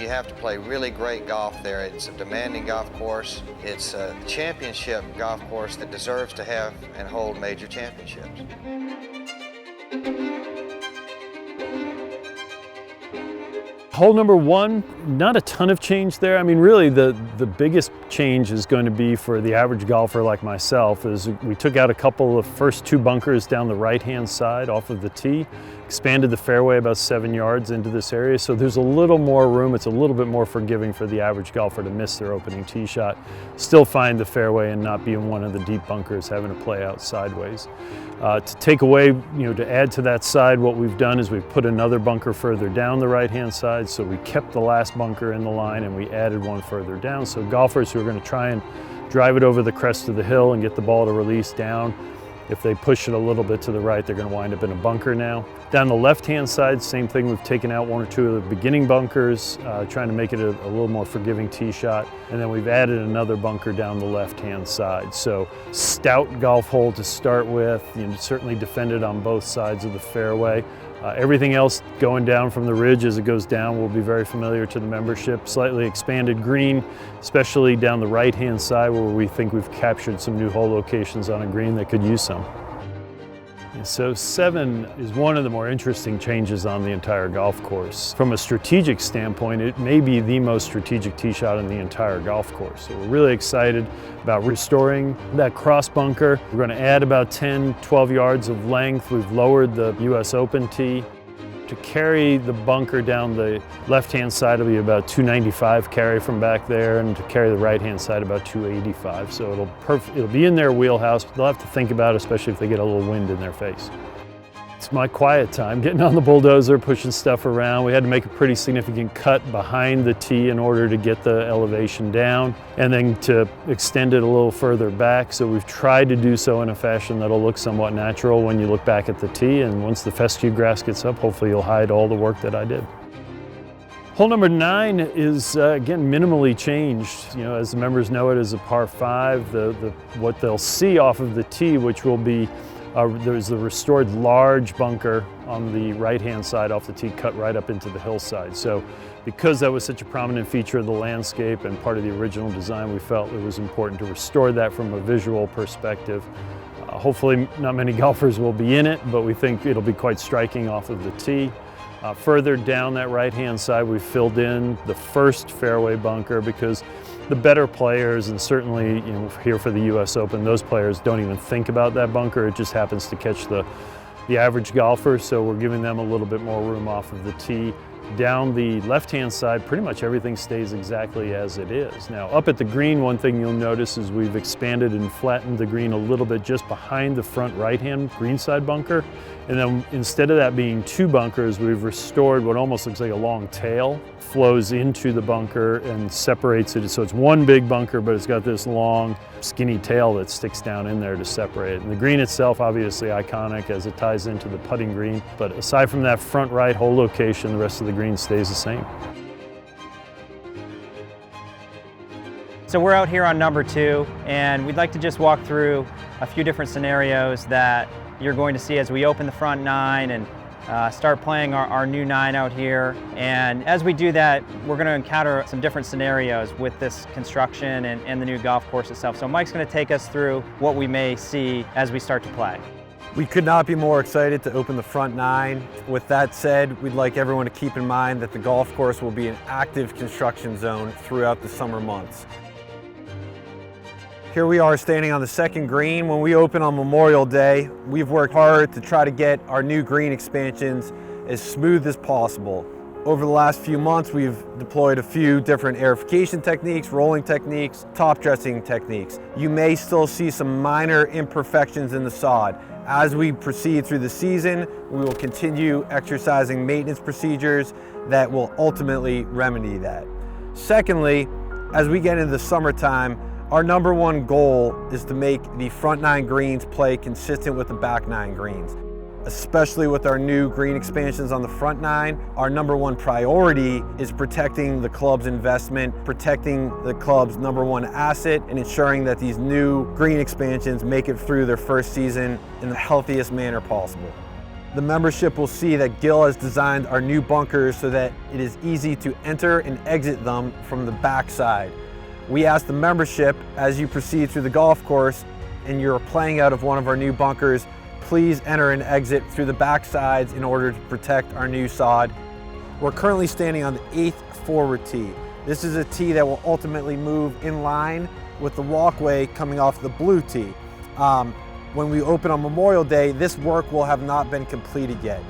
you have to play really great golf there. It's a demanding golf course. It's a championship golf course that deserves to have and hold major championships. Hole number one, not a ton of change there. I mean, really the biggest change is going to be for the average golfer like myself is we took out a couple of first two bunkers down the right-hand side off of the tee, expanded the fairway about 7 yards into this area. So there's a little more room. It's a little bit more forgiving for the average golfer to miss their opening tee shot, still find the fairway and not be in one of the deep bunkers having to play out sideways. To take away, to add to that side, what we've done is we've put another bunker further down the right-hand side. So we kept the last bunker in the line and we added one further down. So golfers who are going to try and drive it over the crest of the hill and get the ball to release down, if they push it a little bit to the right, they're going to wind up in a bunker now. Down the left-hand side, same thing. We've taken out one or two of the beginning bunkers, trying to make it a little more forgiving tee shot. And then we've added another bunker down the left-hand side. So stout golf hole to start with, certainly defended on both sides of the fairway. Everything else going down from the ridge as it goes down will be very familiar to the membership. Slightly expanded green, especially down the right-hand side where we think we've captured some new hole locations on a green that could use some. So 7 is one of the more interesting changes on the entire golf course. From a strategic standpoint, it may be the most strategic tee shot in the entire golf course. So we're really excited about restoring that cross bunker. We're going to add about 10, 12 yards of length. We've lowered the US Open tee. To carry the bunker down the left-hand side will be about 295 carry from back there, and to carry the right-hand side about 285. So it'll be in their wheelhouse. They'll have to think about it, especially if they get a little wind in their face. It's my quiet time, getting on the bulldozer, pushing stuff around. We had to make a pretty significant cut behind the tee in order to get the elevation down and then to extend it a little further back. So we've tried to do so in a fashion that'll look somewhat natural when you look back at the tee, and once the fescue grass gets up, hopefully you'll hide all the work that I did. Hole number 9 is, again, minimally changed. As the members know, it is a par 5. What they'll see off of the tee, which will be there's the restored large bunker on the right-hand side off the tee, cut right up into the hillside. So because that was such a prominent feature of the landscape and part of the original design, we felt it was important to restore that from a visual perspective. Hopefully not many golfers will be in it, but we think it'll be quite striking off of the tee. Further down that right-hand side, we filled in the first fairway bunker because the better players, and certainly here for the US Open, those players don't even think about that bunker. It just happens to catch the average golfer, so we're giving them a little bit more room off of the tee. Down the left-hand side, pretty much everything stays exactly as it is. Now, up at the green, one thing you'll notice is we've expanded and flattened the green a little bit just behind the front right-hand greenside bunker. And then instead of that being 2 bunkers, we've restored what almost looks like a long tail, flows into the bunker and separates it. So it's one big bunker, but it's got this long, skinny tail that sticks down in there to separate it. And the green itself, obviously iconic as it ties into the putting green. But aside from that front right hole location, the rest of the green stays the same. So we're out here on number 2, and we'd like to just walk through a few different scenarios that you're going to see as we open the front 9 and start playing our new 9 out here. And as we do that, we're going to encounter some different scenarios with this construction and the new golf course itself. So Mike's going to take us through what we may see as we start to play. We could not be more excited to open the front 9. With that said, we'd like everyone to keep in mind that the golf course will be an active construction zone throughout the summer months. Here we are standing on the second green. When we open on Memorial Day, we've worked hard to try to get our new green expansions as smooth as possible. Over the last few months, we've deployed a few different aerification techniques, rolling techniques, top dressing techniques. You may still see some minor imperfections in the sod. As we proceed through the season, we will continue exercising maintenance procedures that will ultimately remedy that. Secondly, as we get into the summertime, our number 1 goal is to make the front 9 greens play consistent with the back 9 greens. Especially with our new green expansions on the front 9, our number 1 priority is protecting the club's investment, protecting the club's number 1 asset, and ensuring that these new green expansions make it through their first season in the healthiest manner possible. the membership will see that Gil has designed our new bunkers so that it is easy to enter and exit them from the backside. We ask the membership, as you proceed through the golf course and you're playing out of one of our new bunkers, please enter and exit through the back sides in order to protect our new sod. We're currently standing on the 8th forward tee. This is a tee that will ultimately move in line with the walkway coming off the blue tee. When we open on Memorial Day, this work will have not been completed yet.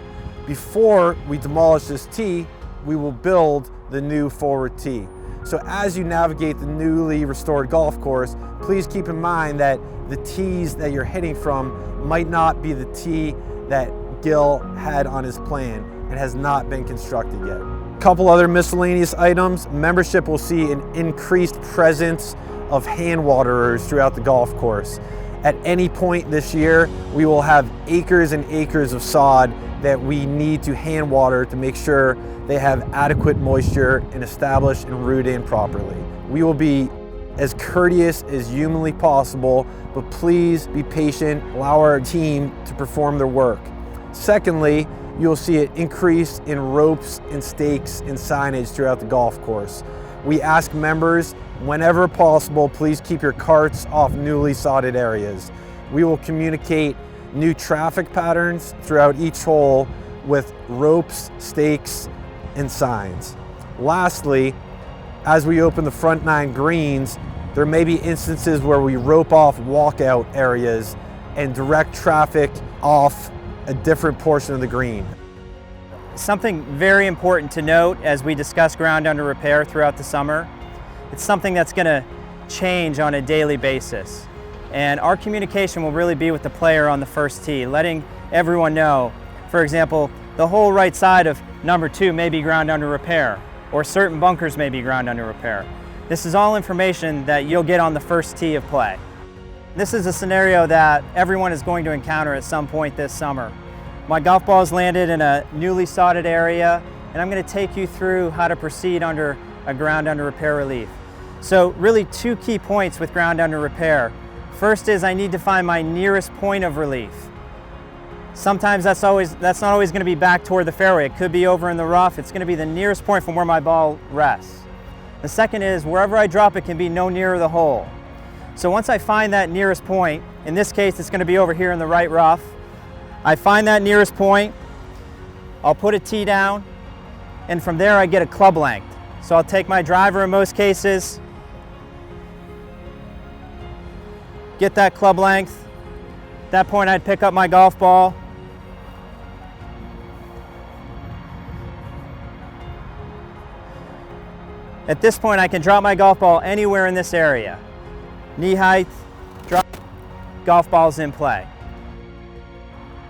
Before we demolish this tee, we will build the new forward tee. So as you navigate the newly restored golf course, please keep in mind that the tees that you're hitting from might not be the tee that Gil had on his plan and has not been constructed yet. A couple other miscellaneous items. Membership will see an increased presence of hand waterers throughout the golf course. At any point this year, we will have acres and acres of sod that we need to hand water to make sure they have adequate moisture and establish and root in properly. We will be as courteous as humanly possible, but please be patient, allow our team to perform their work. Secondly, you'll see an increase in ropes and stakes and signage throughout the golf course. We ask members, whenever possible, please keep your carts off newly sodded areas. We will communicate new traffic patterns throughout each hole with ropes, stakes, and signs. Lastly, as we open the front 9 greens, there may be instances where we rope off walkout areas and direct traffic off a different portion of the green. Something very important to note as we discuss ground under repair throughout the summer, it's something that's going to change on a daily basis. And our communication will really be with the player on the first tee, letting everyone know, for example, the whole right side of number 2 may be ground under repair, or certain bunkers may be ground under repair. This is all information that you'll get on the first tee of play. This is a scenario that everyone is going to encounter at some point this summer. My golf ball is landed in a newly sodded area, and I'm going to take you through how to proceed under a ground under repair relief. So really 2 key points with ground under repair. First is I need to find my nearest point of relief. Sometimes that's not always going to be back toward the fairway. It could be over in the rough. It's going to be the nearest point from where my ball rests. The second is wherever I drop it can be no nearer the hole. So once I find that nearest point, in this case it's going to be over here in the right rough, I find that nearest point, I'll put a tee down, and from there I get a club length. So I'll take my driver in most cases, get that club length. At that point I'd pick up my golf ball, at this point I can drop my golf ball anywhere in this area. Knee height, drop, golf ball's in play.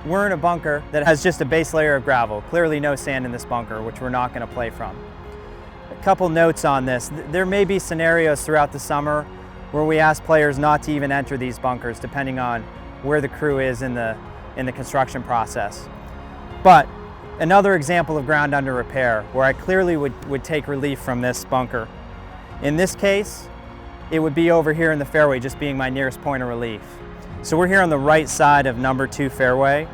We're in a bunker that has just a base layer of gravel. Clearly no sand in this bunker, which we're not going to play from. A couple notes on this. There may be scenarios throughout the summer where we ask players not to even enter these bunkers, depending on where the crew is in the construction process. But another example of ground under repair, where I clearly would take relief from this bunker. In this case, it would be over here in the fairway, just being my nearest point of relief. So we're here on the right side of number 2 fairway,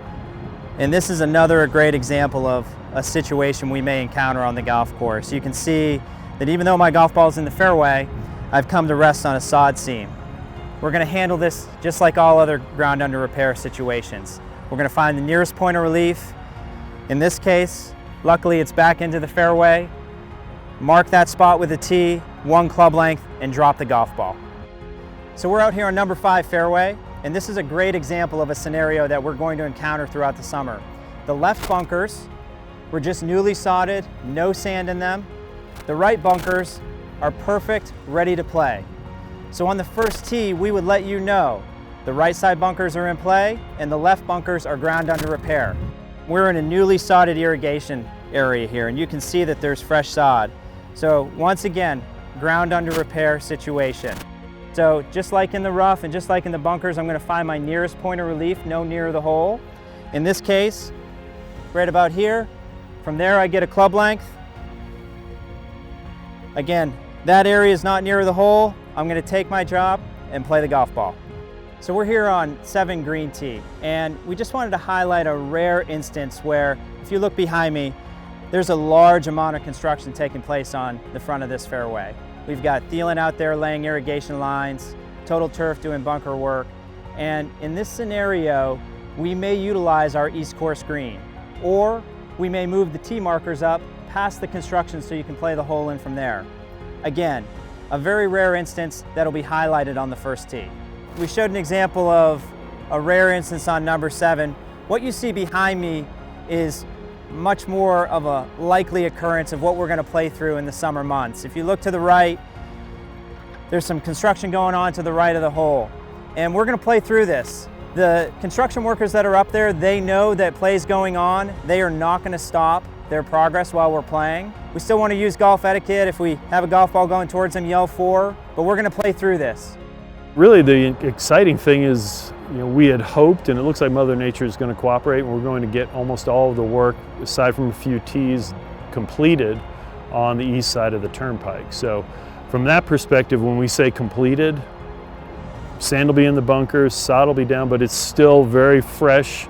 and this is another great example of a situation we may encounter on the golf course. You can see that even though my golf ball is in the fairway, I've come to rest on a sod seam. We're going to handle this just like all other ground under repair situations. We're going to find the nearest point of relief. In this case, luckily it's back into the fairway. Mark that spot with a tee, 1 club length, and drop the golf ball. So we're out here on number 5 fairway, and this is a great example of a scenario that we're going to encounter throughout the summer. The left bunkers were just newly sodded, no sand in them. The right bunkers are perfect, ready to play. So on the first tee, we would let you know the right side bunkers are in play and the left bunkers are ground under repair. We're in a newly sodded irrigation area here, and you can see that there's fresh sod. So once again, ground under repair situation. So just like in the rough and just like in the bunkers, I'm going to find my nearest point of relief, no nearer the hole. In this case, right about here. From there I get a club length. Again, that area is not near the hole. I'm going to take my drop and play the golf ball. So we're here on 7 Green Tee, and we just wanted to highlight a rare instance where, if you look behind me, there's a large amount of construction taking place on the front of this fairway. We've got Thielen out there laying irrigation lines, Total Turf doing bunker work, and in this scenario, we may utilize our East Course green, or we may move the tee markers up past the construction so you can play the hole in from there. Again, a very rare instance that'll be highlighted on the first tee. We showed an example of a rare instance on number 7. What you see behind me is much more of a likely occurrence of what we're going to play through in the summer months. If you look to the right, there's some construction going on to the right of the hole, and we're going to play through this. The construction workers that are up there, they know that play's going on. They are not going to stop their progress while we're playing. We still want to use golf etiquette. If we have a golf ball going towards them, yell 4, but we're going to play through this. Really, the exciting thing is, we had hoped, and it looks like Mother Nature is going to cooperate, and we're going to get almost all of the work, aside from a few tees, completed on the east side of the turnpike. So from that perspective, when we say completed, sand will be in the bunkers, sod will be down, but it's still very fresh.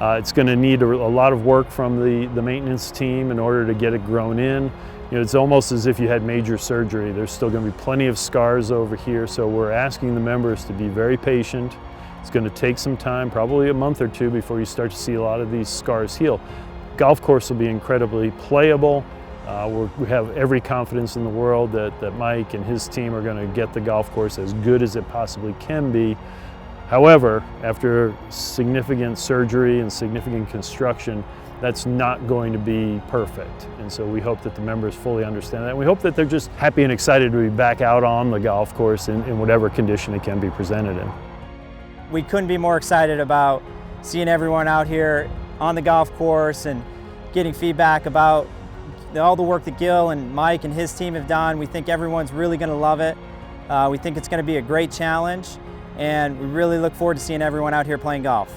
It's going to need a lot of work from the maintenance team in order to get it grown in. It's almost as if you had major surgery. There's still going to be plenty of scars over here, so we're asking the members to be very patient. It's going to take some time, probably a month or 2, before you start to see a lot of these scars heal. Golf course will be incredibly playable. We have every confidence in the world that Mike and his team are going to get the golf course as good as it possibly can be. However, after significant surgery and significant construction, that's not going to be perfect. And so we hope that the members fully understand that. We hope that they're just happy and excited to be back out on the golf course in whatever condition it can be presented in. We couldn't be more excited about seeing everyone out here on the golf course and getting feedback about all the work that Gil and Mike and his team have done. We think everyone's really going to love it. We think it's going to be a great challenge, and we really look forward to seeing everyone out here playing golf.